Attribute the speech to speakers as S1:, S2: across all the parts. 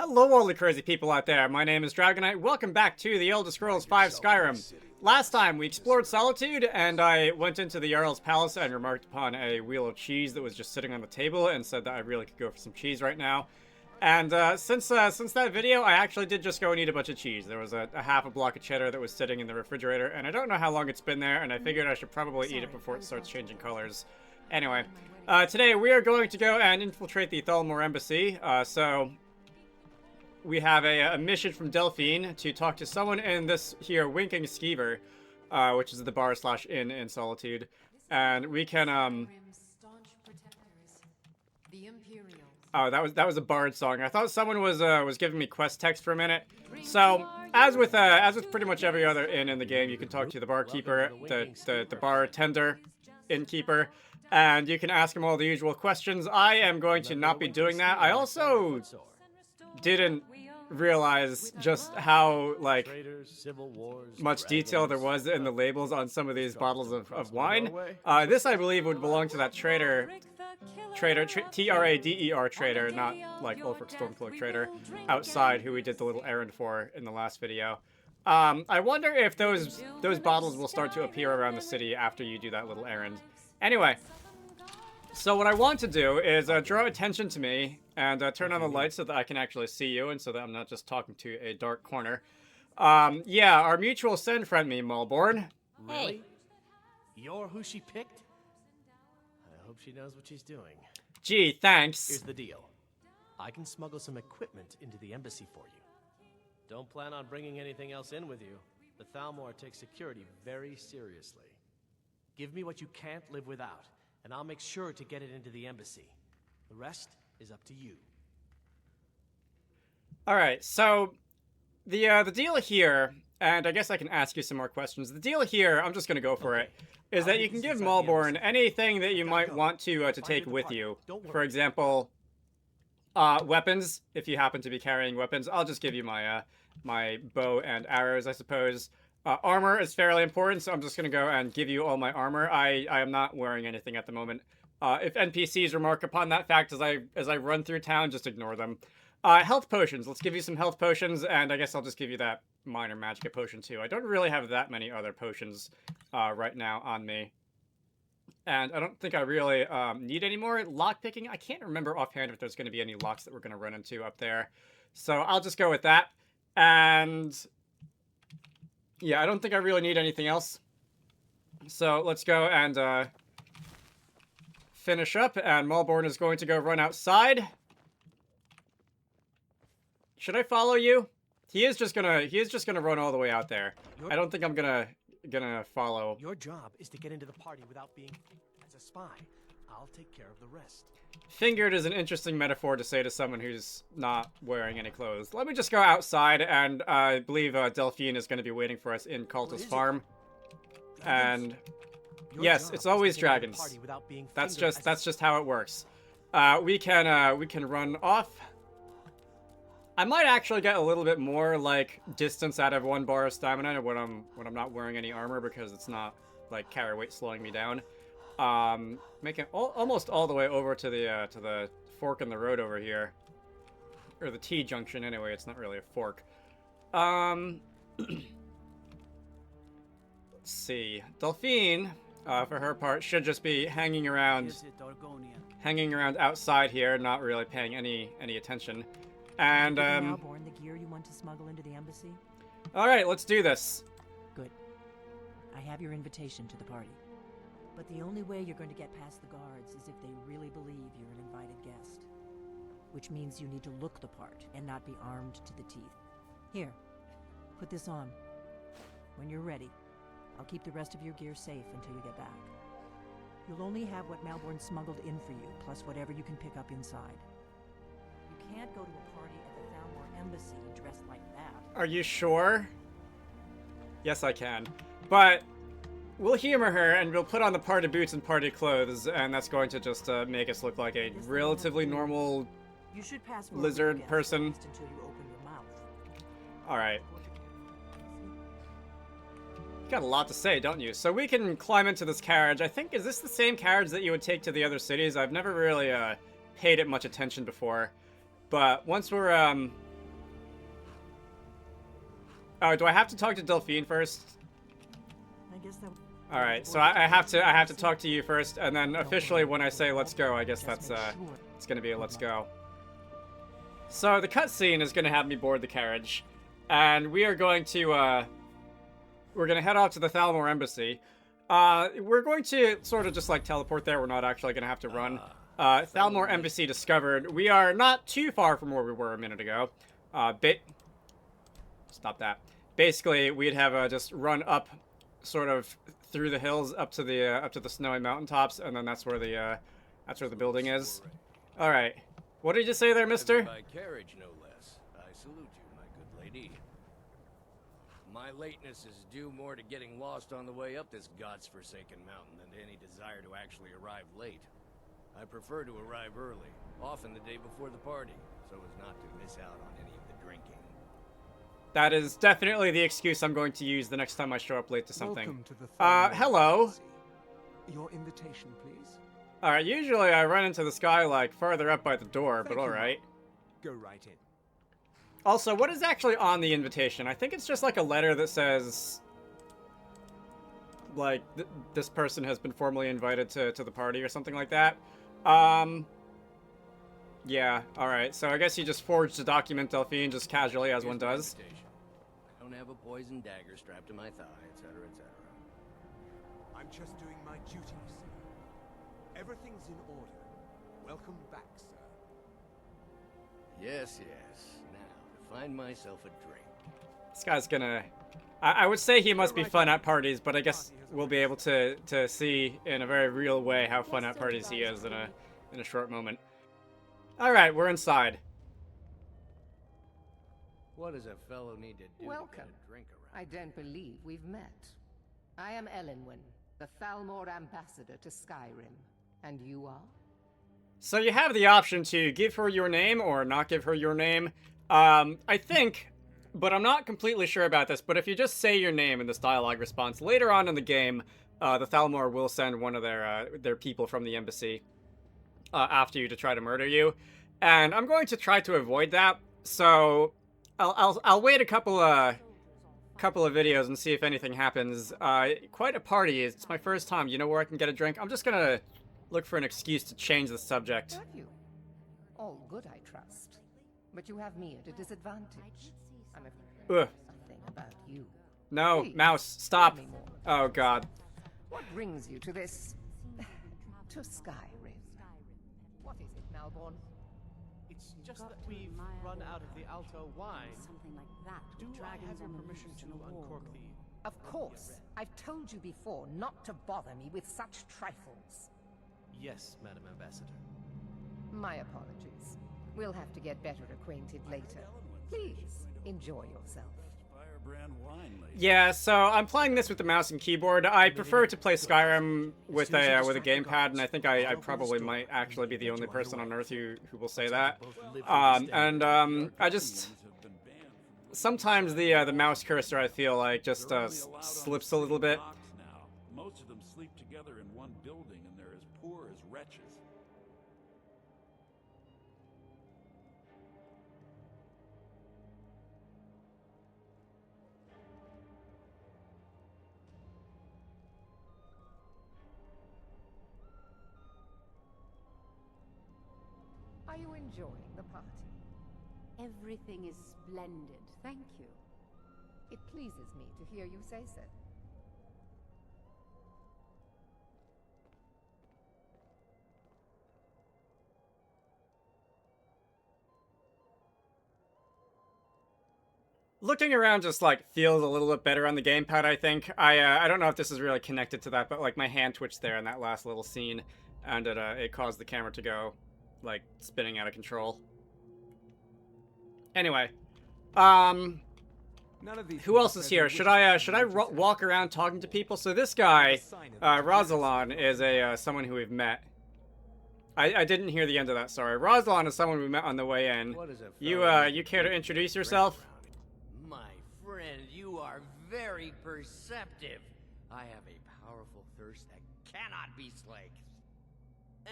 S1: Hello all the crazy people out there, my name is Dragonite, welcome back to the Elder Scrolls V Skyrim. Last time we explored Solitude, and I went into the Jarl's Palace and remarked upon a wheel of cheese that was just sitting on the table and said that I really could go for some cheese right now. And since that video, I actually did just go and eat a bunch of cheese. There was a half a block of cheddar that was sitting in the refrigerator, and I don't know how long it's been there, and I figured I should probably eat it before it starts changing colors. Anyway, today we are going to go and infiltrate the Thalmor embassy, so we have a mission from Delphine to talk to someone in this here Winking Skeever, which is the bar/inn in Solitude, and we can Oh, that was a bard song. I thought someone was giving me quest text for a minute. So as with pretty much every other inn in the game, you can talk to the barkeeper, the bartender, innkeeper, and you can ask him all the usual questions. I am going to not be doing that. I also didn't realize just how much detail there was in the labels on some of these bottles of wine. This I believe would belong to that trader, T-R-A-D-E-R trader, not like Ulfric Stormcloak trader outside who we did the little errand for in the last video. I wonder if those bottles will start to appear around the city after you do that little errand. Anyway, so what I want to do is draw attention to me and turn on the lights so that I can actually see you and so that I'm not just talking to a dark corner. Yeah, our mutual friend me, Malborn.
S2: Really? You're who she picked? I hope she knows what she's doing.
S1: Gee, thanks.
S2: Here's the deal. I can smuggle some equipment into the embassy for you. Don't plan on bringing anything else in with you. The Thalmor takes security very seriously. Give me what you can't live without, and I'll make sure to get it into the embassy. The rest is up to you.
S1: Alright, so the deal here, and I guess I can ask you some more questions. The deal here, I'm just gonna go for it, is that you can give Malborn anything that you might want to take with you. For example, weapons, if you happen to be carrying weapons. I'll just give you my my bow and arrows, I suppose. Armor is fairly important, so I'm just gonna go and give you all my armor. I am not wearing anything at the moment. If NPCs remark upon that fact as I run through town, just ignore them. Health potions. Let's give you some health potions, and I guess I'll just give you that minor magic potion too. I don't really have that many other potions right now on me. And I don't think I really need any more lockpicking. I can't remember offhand if there's going to be any locks that we're going to run into up there. So I'll just go with that. And yeah, I don't think I really need anything else. So let's go and finish up, and Malborn is going to go run outside. Should I follow you? He is just gonna run all the way out there. I don't think I'm gonna follow.
S2: Your job is to get into the party without being as a spy. I'll take care of the rest.
S1: Fingered is an interesting metaphor to say to someone who's not wearing any clothes. Let me just go outside, and I believe Delphine is going to be waiting for us in Cultus Farm. And yes, it's always dragons. That's just how it works. We can run off. I might actually get a little bit more like distance out of 1 bar of stamina when I'm not wearing any armor, because it's not like carry weight slowing me down. Making almost all the way over to the fork in the road over here, or the T junction anyway. It's not really a fork. Let's see. Delphine, for her part, should just be hanging around outside here, not really paying any attention. And
S3: Malborn, the gear you want to smuggle into the embassy?
S1: All right, let's do this.
S3: Good. I have your invitation to the party. But the only way you're going to get past the guards is if they really believe you're an invited guest. Which means you need to look the part and not be armed to the teeth. Here, put this on. When you're ready, I'll keep the rest of your gear safe until you get back. You'll only have what Malborn smuggled in for you, plus whatever you can pick up inside. You can't go to a party at the Thalmor embassy dressed like that.
S1: Are you sure? Yes, I can. But we'll humor her, and we'll put on the party boots and party clothes, and that's going to just make us look like a relatively normal lizard person.
S3: Until you open your mouth.
S1: Alright. You got a lot to say, don't you? So we can climb into this carriage. I think, is this the same carriage that you would take to the other cities? I've never really paid it much attention before. But once we're Oh, do I have to talk to Delphine first?
S3: I guess that.
S1: All right, so I have to talk to you first, and then officially when I say let's go, I guess that's it's gonna be a let's go. So the cutscene is gonna have me board the carriage, and we are going to we're gonna head off to the Thalmor embassy. We're going to sort of just like teleport there. We're not actually gonna have to run. Thalmor embassy discovered. We are not too far from where we were a minute ago. Stop that. Basically, we'd have just run up, sort of through the hills up to the snowy mountaintops, and then that's where the building is. All right. What did you say there, mister?
S4: By carriage, no less. I salute you, my good lady. My lateness is due more to getting lost on the way up this god's-forsaken mountain than to any desire to actually arrive late. I prefer to arrive early, often the day before the party, so as not to miss out on any of the drinking.
S1: That is definitely the excuse I'm going to use the next time I show up late to something.
S5: Welcome to the
S1: hello.
S5: Your invitation, please.
S1: Alright, usually I run into the sky, like, farther up by the door, but alright.
S5: Go right in.
S1: Also, what is actually on the invitation? I think it's just like a letter that says, like, this person has been formally invited to the party or something like that. Yeah, alright. So I guess you just forged a document, Delphine, just casually, as one does.
S4: I don't have a poison dagger strapped to my thigh, etc., etc.
S5: I'm just doing my duty, sir. Everything's in order. Welcome back, sir.
S4: Yes, yes. Now, to find myself a drink.
S1: This guy's gonna... I would say he must be fun at parties, but I guess we'll be able to see in a very real way how fun at parties he is in a short moment. Alright, we're inside.
S4: What does a fellow need to do
S6: Welcome.
S4: to get a drink around?
S6: I don't believe we've met. I am Elenwen, the Thalmor ambassador to Skyrim. And you are?
S1: So you have the option to give her your name or not give her your name. I think, but I'm not completely sure about this, but if you just say your name in this dialogue response, later on in the game, the Thalmor will send one of their people from the embassy after you to try to murder you. And I'm going to try to avoid that, so I'll wait a couple of videos and see if anything happens. Quite a party. It's my first time. You know where I can get a drink? I'm just gonna look for an excuse to change the subject.
S6: Have you? All good, I trust. But you have me at a disadvantage. I'm afraid
S1: Ugh.
S6: something about you.
S1: No,
S6: Please,
S1: mouse, stop.
S6: tell me more.
S1: Oh god.
S6: What brings you to this... to Skyrim? What is it, Malborn?
S2: It's just that we've run out of the Alto wine.
S7: Something like that.
S2: Do
S7: with
S2: I
S7: dragons
S2: have your
S7: on the
S2: permission
S7: loose
S2: to
S7: in a
S2: uncork
S7: wall.
S2: the...
S6: Of course. I've told you before not to bother me with such trifles.
S2: Yes, Madam Ambassador.
S6: My apologies. We'll have to get better acquainted later. Please, enjoy yourself.
S1: Yeah, so I'm playing this with the mouse and keyboard. I prefer to play Skyrim with a gamepad, and I think I probably might actually be the only person on Earth who will say that. I just sometimes the mouse cursor, I feel like, just slips a little bit.
S8: Most of them sleep together in one building, and they're as poor as wretches.
S6: Are you enjoying the party?
S7: Everything is splendid, thank you.
S6: It pleases me to hear you say so.
S1: Looking around just, like, feels a little bit better on the gamepad, I think. I don't know if this is really connected to that, but, like, my hand twitched there in that last little scene, and it caused the camera to go, like, spinning out of control. Anyway, who else is here? Should I walk around talking to people? So this guy, Rosalind, is someone who we've met. I didn't hear the end of that, sorry. Rosalind is someone we met on the way in. You care to introduce yourself?
S4: My friend, you are very perceptive. I have a powerful thirst that cannot be slaked.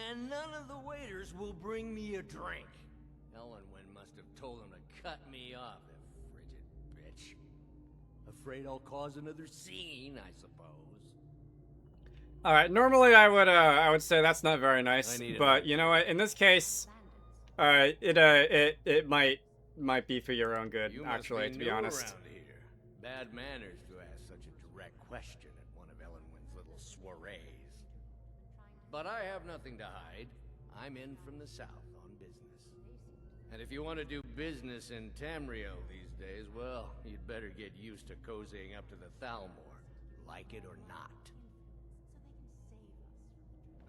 S4: And none of the waiters will bring me a drink. Elenwen must have told them to cut me off, the frigid bitch. Afraid I'll cause another scene, I suppose.
S1: All right. Normally, I would say that's not very nice,
S4: I need
S1: but you know what? In this case, it might be for your own good,
S4: You must
S1: actually, to be
S4: new
S1: honest.
S4: around here. Bad manners to ask such a direct question at one of Ellenwyn's little soirees. But I have nothing to hide. I'm in from the south on business. And if you want to do business in Tamriel these days, well, you'd better get used to cozying up to the Thalmor, like it or not.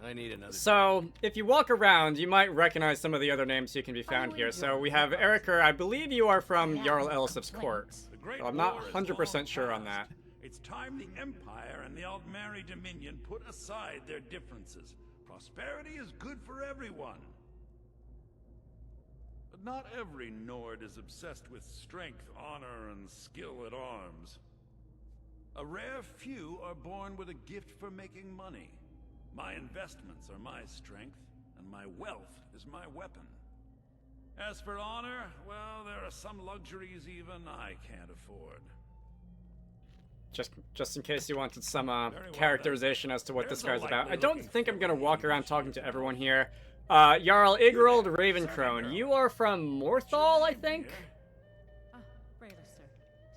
S4: I need another.
S1: So, if you walk around, you might recognize some of the other names who can be found here. So we have Erica. I believe you are from Jarl Elisif's court.
S8: The Great
S1: So I'm not
S8: War is
S1: 100%
S8: long
S1: sure on
S8: past.
S1: that.
S8: It's time the Empire and the Aldmeri Dominion put aside their differences. Prosperity is good for everyone. But not every Nord is obsessed with strength, honor, and skill at arms. A rare few are born with a gift for making money. My investments are my strength, and my wealth is my weapon. As for honor, well, there are some luxuries even I can't afford.
S1: Just in case you wanted some
S8: well,
S1: characterization as to what this
S8: there's a
S1: guy's about.
S8: likely
S1: I don't
S8: looking
S1: think I'm gonna
S8: forward
S1: walk
S8: to
S1: around
S8: you.
S1: talking to everyone here. Jarl Igrold Ravencrone,
S8: Second
S1: you
S8: girl.
S1: are from Morthal, I think?
S9: Ah, Braylor, sir.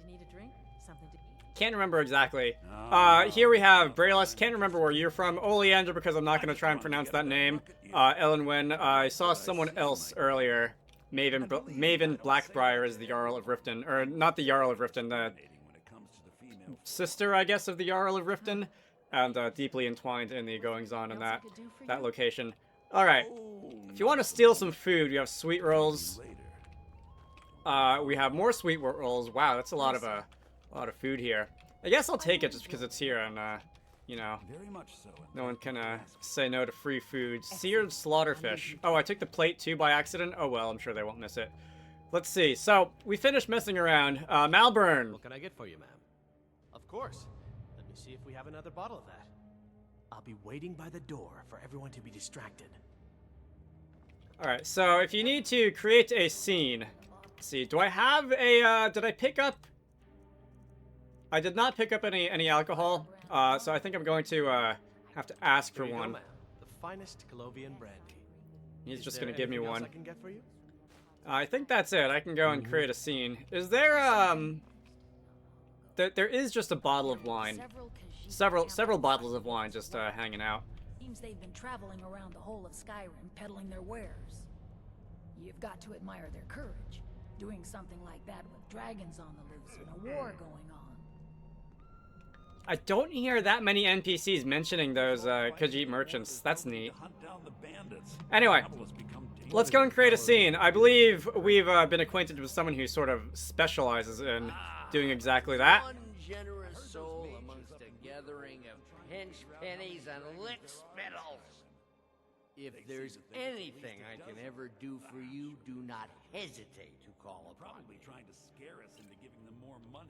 S9: Do you need a drink? Something to eat?
S1: Can't remember exactly.
S8: Oh,
S1: Here we have Braylus. Can't remember where you're from. Oleander, because I'm not going to try and pronounce that name. Ellenwyn. I saw someone else earlier. Maven Blackbriar is the Jarl of Riften. Or, not the Jarl of Riften, the
S8: when it comes to the female
S1: sister, I guess, of the Jarl of Riften. And deeply entwined in the goings-on in that location. Alright. If you want to steal some food, you have sweet rolls.
S8: later.
S1: We have more sweet rolls. Wow, that's a lot of food here. I guess I'll take it just because it's here and, you know,
S8: Very much so.
S1: no one can, say no to free food. Seared slaughterfish. Oh, I took the plate too by accident? Oh well, I'm sure they won't miss it. Let's see. So, we finished messing around. Malburn.
S2: What can I get for you, ma'am? Of course. Let me see if we have another bottle of that. I'll be waiting by the door for everyone to be distracted.
S1: Alright, so if you need to create a scene... Let's see, do I have a, did I pick up... I did not pick up any alcohol, so I think I'm going to, have to ask for
S2: Here you go,
S1: one.
S2: ma'am. The finest Colovian brandy.
S1: He's
S2: Is
S1: just
S2: there
S1: gonna give me
S2: anything else
S1: one.
S2: I can get for you?
S1: I think that's it. I can go and create a scene. Is there, there is just a bottle of wine. Several bottles of wine just, hanging out.
S10: Seems they've been traveling around the whole of Skyrim peddling their wares. You've got to admire their courage, doing something like that with dragons on the loose and a war going on.
S1: I don't hear that many NPCs mentioning those, Khajiit merchants. That's neat.
S8: To hunt down the bandits.
S1: Anyway,
S8: Travel has become dangerous.
S1: let's go and create a scene. I believe we've, been acquainted with someone who sort of specializes in doing exactly that.
S4: One generous soul amongst a gathering of pinch pennies and lick spittles. If there's anything I can ever do for you, do not hesitate to call upon me.
S8: Probably trying to scare us into giving them more money.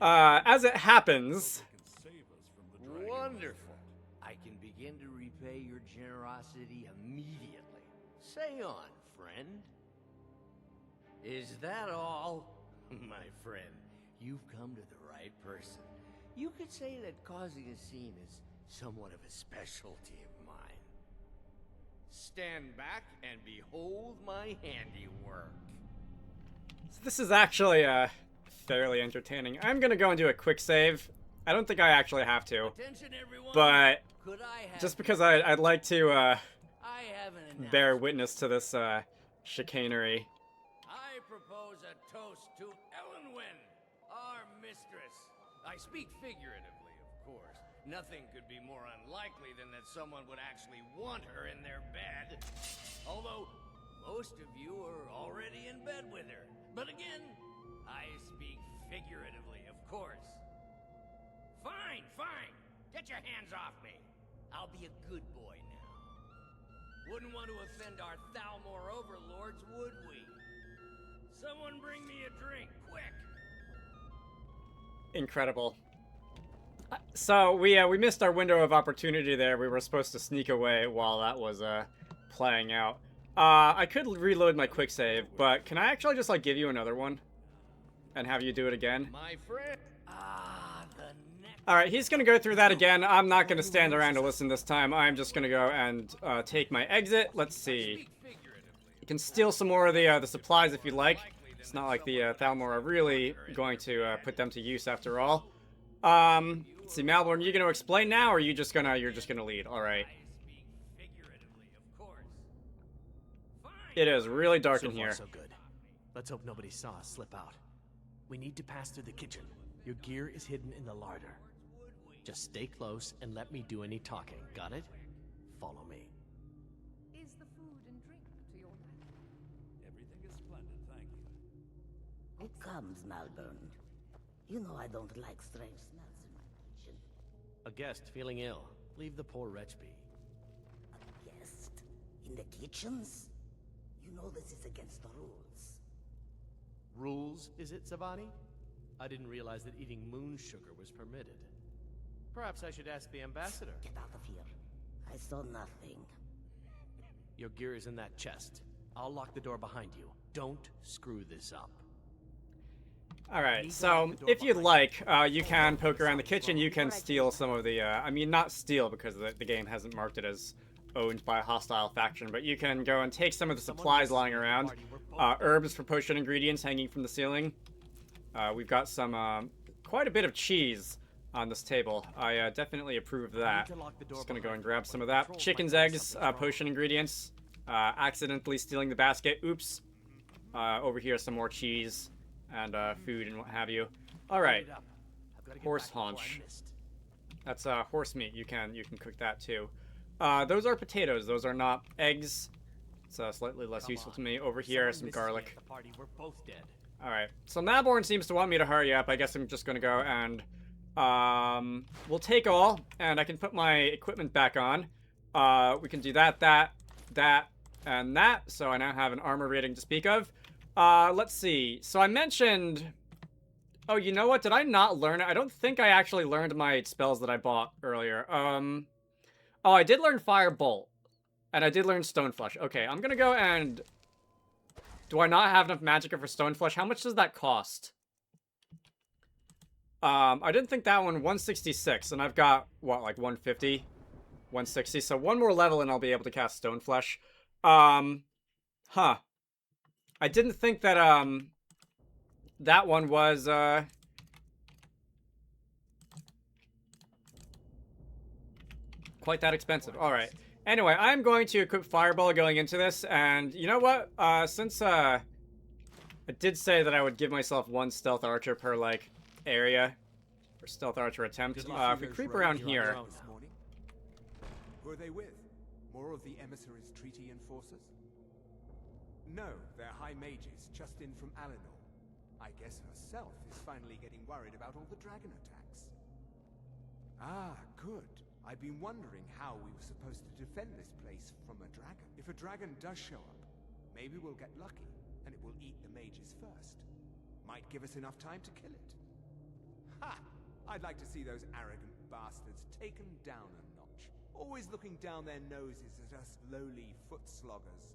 S1: As it happens,
S8: They can save us from the dragon.
S4: Wonderful. I can begin to repay your generosity immediately. Say on, friend. Is that all? My friend, you've come to the right person. You could say that causing a scene is somewhat of a specialty of mine. Stand back and behold my handiwork.
S1: this is actually, fairly entertaining. I'm gonna go and do a quick save. I don't think I actually have to,
S4: Attention, everyone.
S1: but
S4: Could I have
S1: just because I'd like to,
S4: I have an
S1: bear
S4: announcement.
S1: witness to this, chicanery.
S4: I propose a toast to Ellenwyn, our mistress. I speak figuratively, of course. Nothing could be more unlikely than that someone would actually want her in their bed. Although, most of you are already in bed with her. But again, I speak figuratively, of course. Fine, fine. Get your hands off me. I'll be a good boy now. Wouldn't want to offend our Thalmor overlords, would we? Someone bring me a drink, quick!
S1: Incredible. So we missed our window of opportunity there. We were supposed to sneak away while that was playing out. I could reload my quick save, but can I actually just like give you another one and have you do it again?
S4: My friend. Ah,
S1: Alright, he's gonna go through that again. I'm not gonna stand around to listen this time. I'm just gonna go and take my exit. Let's see. You can steal some more of the supplies if you'd like. It's not like the Thalmor are really going to put them to use after all. Let's see, Malborn, you gonna explain now, or you're just gonna lead? Alright. It is really dark in here.
S2: So good. Let's hope nobody saw us slip out. We need to pass through the kitchen. Your gear is hidden in the larder. Just stay close and let me do any talking. Got it? Follow me.
S6: Is the food and drink to your liking?
S8: Everything is splendid, thank you.
S11: It comes, Malborn. You know I don't like strange smells in my kitchen.
S2: A guest feeling ill. Leave the poor wretch be.
S11: A guest? In the kitchens? You know this is against the rules.
S2: Rules, is it, Savani? I didn't realize that eating moon sugar was permitted. Perhaps I should ask the ambassador.
S11: Get out of here. I saw nothing.
S2: Your gear is in that chest. I'll lock the door behind you. Don't screw this up.
S1: Alright, so if you'd like, you can poke around the kitchen, you can steal some of the, I mean, not steal because the game hasn't marked it as owned by a hostile faction, but you can go and take some of the supplies lying around. Herbs for potion ingredients hanging from the ceiling. We've got some, quite a bit of cheese on this table. I definitely approve of that. Just gonna go and grab some of that. Chicken's eggs, potion ingredients. Accidentally stealing the basket. Oops. Over here, some more cheese and food and what have you. Alright. Horse haunch. That's horse meat. You can cook that too. Those are potatoes. Those are not eggs. It's slightly less useful to me. Over here, some garlic. Alright. So Malborn seems to want me to hurry up. I guess I'm just gonna go and we'll take all, and I can put my equipment back on. We can do that, and that. So I now have an armor rating to speak of. Let's see. So I mentioned... Oh, you know what? Did I not learn it? I don't think I actually learned my spells that I bought earlier. Oh, I did learn Firebolt. And I did learn Stoneflesh. Okay, I'm gonna go and... Do I not have enough magicka for Stoneflesh? How much does that cost? I didn't think that one, 166. And I've got, what, like 150? 160. So one more level and I'll be able to cast Stoneflesh. Huh. I didn't think that, that one was, quite that expensive. Alright. Anyway, I'm going to equip Fireball going into this, and you know what? Since, I did say that I would give myself one Stealth Archer per, like, area, or Stealth Archer attempt, if we creep around here...
S5: Who are they with? More of the emissaries' treaty enforcers? No, they're high mages, just in from Alinor. I guess herself is finally getting worried about all the dragon attacks. Ah, good. I've been wondering how we were supposed to defend this place from a dragon. If a dragon does show up, maybe we'll get lucky, and it will eat the mages first. Might give us enough time to kill it. Ha! I'd like to see those arrogant bastards taken down a notch. Always looking down their noses at us lowly foot sloggers.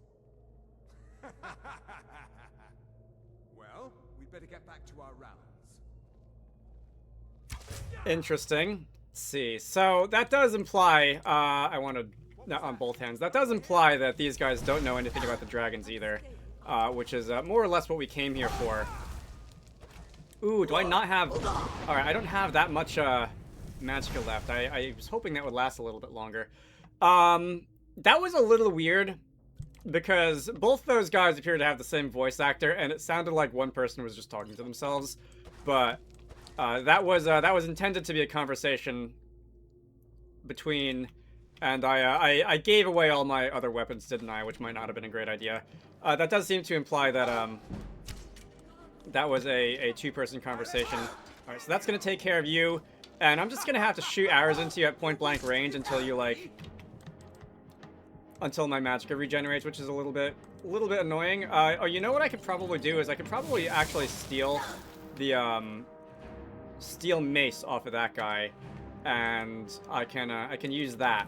S5: Well, we'd better get back to our rounds.
S1: Interesting. Let's see. So that does imply, I want to, not on both hands, that does imply that these guys don't know anything about the dragons either, which is more or less what we came here for. Ooh, do I not have, alright, I don't have that much magicka left. I was hoping that would last a little bit longer. That was a little weird, because both those guys appear to have the same voice actor, and it sounded like one person was just talking to themselves, but... that was intended to be a conversation between, and I gave away all my other weapons, didn't I? Which might not have been a great idea. That does seem to imply that that was a two-person conversation. All right, so that's gonna take care of you, and I'm just gonna have to shoot arrows into you at point-blank range until you until my magicka regenerates, which is a little bit annoying. Oh, you know what I could probably do is I could probably actually steal the steel mace off of that guy, and I can use that.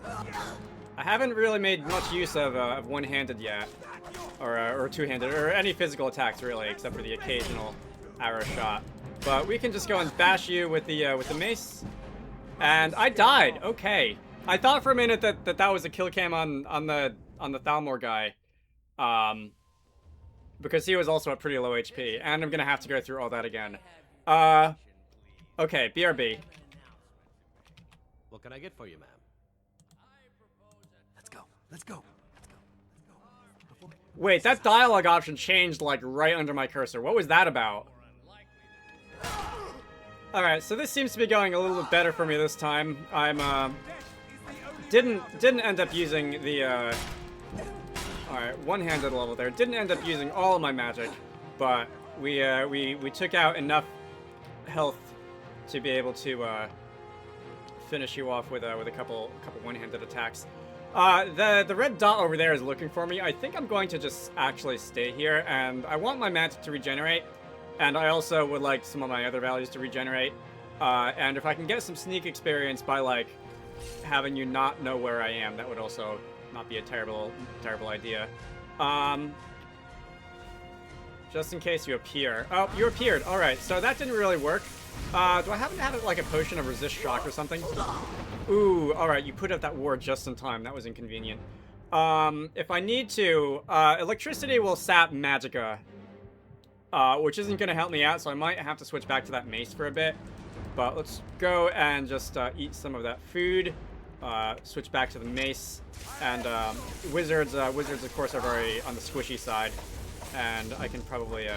S1: I haven't really made much use of one-handed yet, or two-handed, or any physical attacks really, except for the occasional arrow shot. But we can just go and bash you with the mace. And I died. Okay. I thought for a minute that was a kill cam on the Thalmor guy. Because he was also at pretty low HP, and I'm gonna have to go through all that again. Okay, BRB.
S2: What can I get for you, ma'am?
S5: Let's go. Let's go.
S1: Wait, that dialogue option changed like right under my cursor. What was that about? Alright, so this seems to be going a little bit better for me this time. I'm, didn't end up using the, alright, one-handed level there. Didn't end up using all of my magic, but we took out enough health to be able to, finish you off with a couple one-handed attacks. The red dot over there is looking for me. I think I'm going to just actually stay here, and I want my magic to regenerate. And I also would like some of my other values to regenerate. And if I can get some sneak experience by, like, having you not know where I am, that would also not be a terrible idea. Just in case you appear. Oh, you appeared. Alright, so that didn't really work. Do I happen to have, like, a potion of resist shock or something? Ooh, alright, you put out that ward just in time. That was inconvenient. If I need to, electricity will sap magicka. Which isn't going to help me out, so I might have to switch back to that mace for a bit. But let's go and just eat some of that food. Switch back to the mace. And wizards, of course, are very on the squishy side. And I can probably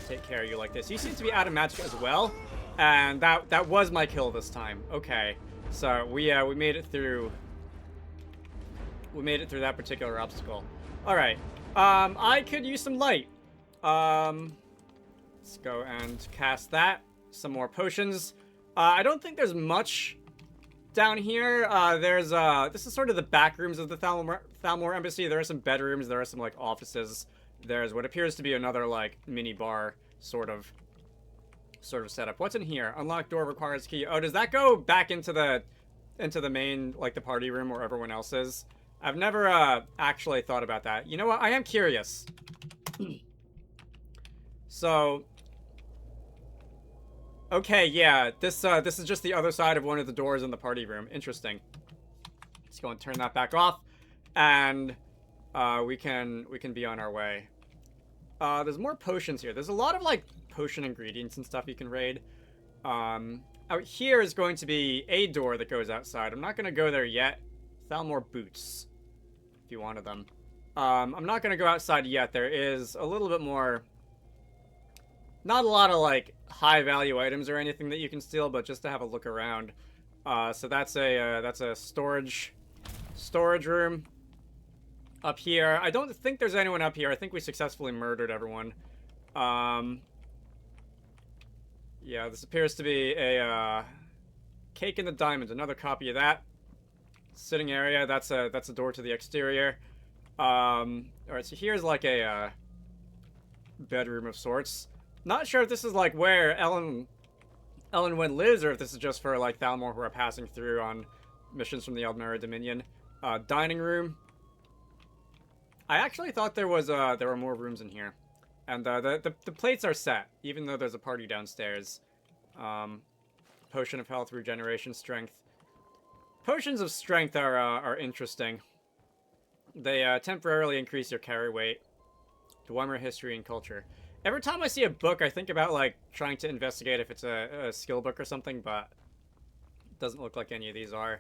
S1: take care of you like this. You seem to be out of magic as well. And that was my kill this time. Okay, so we made it through. We made it through that particular obstacle. All right. I could use some light. Let's go and cast that. Some more potions. I don't think there's much down here. This is sort of the back rooms of the Thalmor Embassy. There are some bedrooms. There are some, like, offices. There's what appears to be another, like, mini bar sort of setup. What's in here? Unlock door requires key. Oh, does that go back into the main, like, the party room where everyone else is? I've never actually thought about that. You know what? I am curious. So, okay, yeah, this is just the other side of one of the doors in the party room. Interesting. Let's go and turn that back off, and we can be on our way. There's more potions here. There's a lot of, like, potion ingredients and stuff you can raid. Out here is going to be a door that goes outside. I'm not going to go there yet. Thalmor boots. If you wanted them. I'm not going to go outside yet. There is a little bit more... Not a lot of, like, high-value items or anything that you can steal, but just to have a look around. So that's a storage room. Up here. I don't think there's anyone up here. I think we successfully murdered everyone. Yeah, this appears to be a Cake in the Diamonds. Another copy of that. Sitting area. That's a door to the exterior. Alright, so here's like a bedroom of sorts. Not sure if this is like where Ellen Wynn lives, or if this is just for like Thalmor who are passing through on missions from the Aldmeri Dominion. Dining room. I actually thought there were more rooms in here. And the plates are set, even though there's a party downstairs. Potion of health, regeneration, strength. Potions of strength are interesting. They temporarily increase your carry weight. Dwemer history and culture. Every time I see a book, I think about like trying to investigate if it's a skill book or something, but it doesn't look like any of these are.